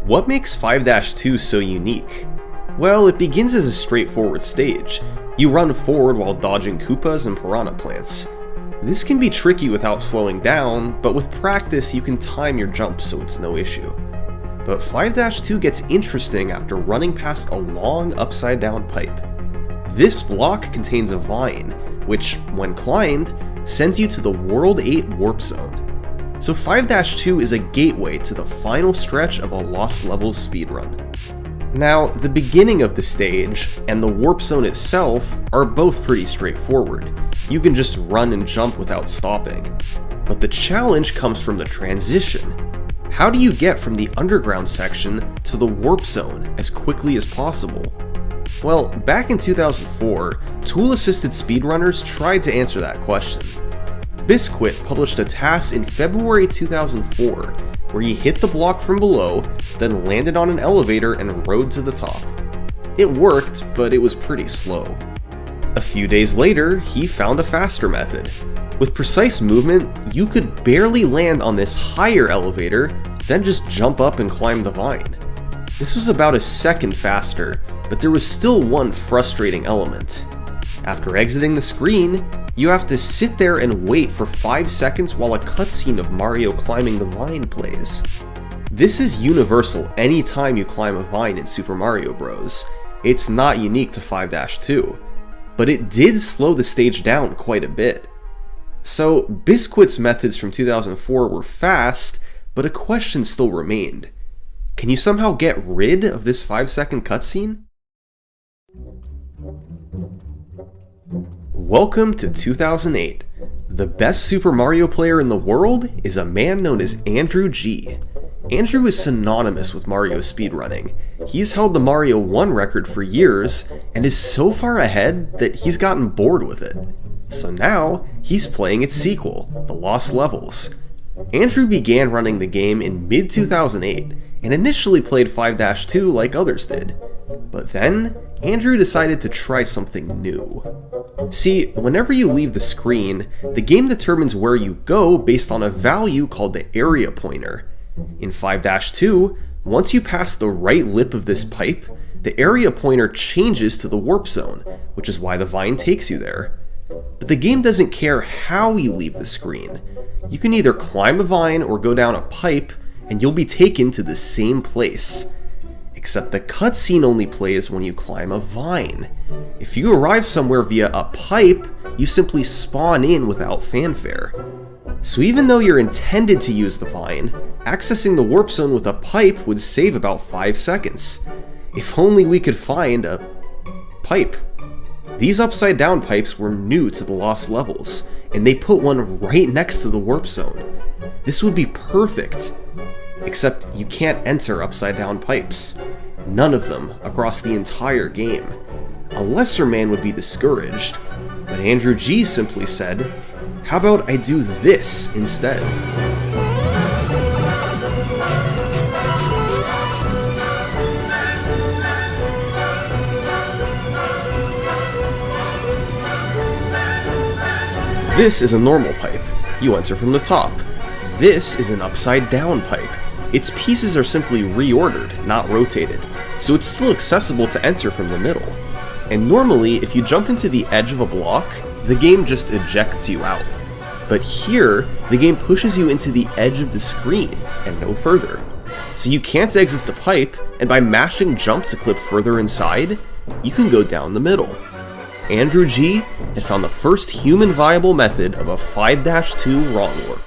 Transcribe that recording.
What makes 5-2 so unique? Well, it begins as a straightforward stage. You run forward while dodging Koopas and Piranha Plants. This can be tricky without slowing down, but with practice you can time your jumps so it's no issue. But 5-2 gets interesting after running past a long upside down pipe. This block contains a vine, which, when climbed, sends you to the World 8 Warp Zone. So 5-2 is a gateway to the final stretch of a Lost Levels speedrun. Now, the beginning of the stage and the Warp Zone itself are both pretty straightforward. You can just run and jump without stopping. But the challenge comes from the transition. How do you get from the underground section to the Warp Zone as quickly as possible? Well, back in 2004, tool-assisted speedrunners tried to answer that question. Biscuit published a task in February 2004 where he hit the block from below, then landed on an elevator and rode to the top. It worked, but it was pretty slow. A few days later, he found a faster method. With precise movement, you could barely land on this higher elevator, then just jump up and climb the vine. This was about a second faster, but there was still one frustrating element. After exiting the screen, you have to sit there and wait for 5 seconds while a cutscene of Mario climbing the vine plays. This is universal anytime you climb a vine in Super Mario Bros. It's not unique to 5-2, but it did slow the stage down quite a bit. So Biscuit's methods from 2004 were fast, but a question still remained. Can you somehow get rid of this 5-second cutscene? Welcome to 2008. The best Super Mario player in the world is a man known as Andrew G. Andrew is synonymous with Mario speedrunning. He's held the Mario 1 record for years, and is so far ahead that he's gotten bored with it. So now, he's playing its sequel, The Lost Levels. Andrew began running the game in mid-2008, and initially played 5-2 like others did. But then, Andrew decided to try something new. See, whenever you leave the screen, the game determines where you go based on a value called the area pointer. In 5-2, once you pass the right lip of this pipe, the area pointer changes to the warp zone, which is why the vine takes you there. But the game doesn't care how you leave the screen. You can either climb a vine or go down a pipe, and you'll be taken to the same place. Except the cutscene only plays when you climb a vine. If you arrive somewhere via a pipe, you simply spawn in without fanfare. So even though you're intended to use the vine, accessing the warp zone with a pipe would save about 5 seconds. If only we could find a pipe. These upside down pipes were new to the Lost Levels, and they put one right next to the warp zone. This would be perfect. Except you can't enter upside down pipes. None of them across the entire game. A lesser man would be discouraged, but Andrew G simply said, "How about I do this instead?" This is a normal pipe. You enter from the top. This is an upside down pipe. Its pieces are simply reordered, not rotated, so it's still accessible to enter from the middle. And normally, if you jump into the edge of a block, the game just ejects you out. But here, the game pushes you into the edge of the screen, and no further. So you can't exit the pipe, and by mashing jump to clip further inside, you can go down the middle. Andrew G had found the first human viable method of a 5-2 wrong warp.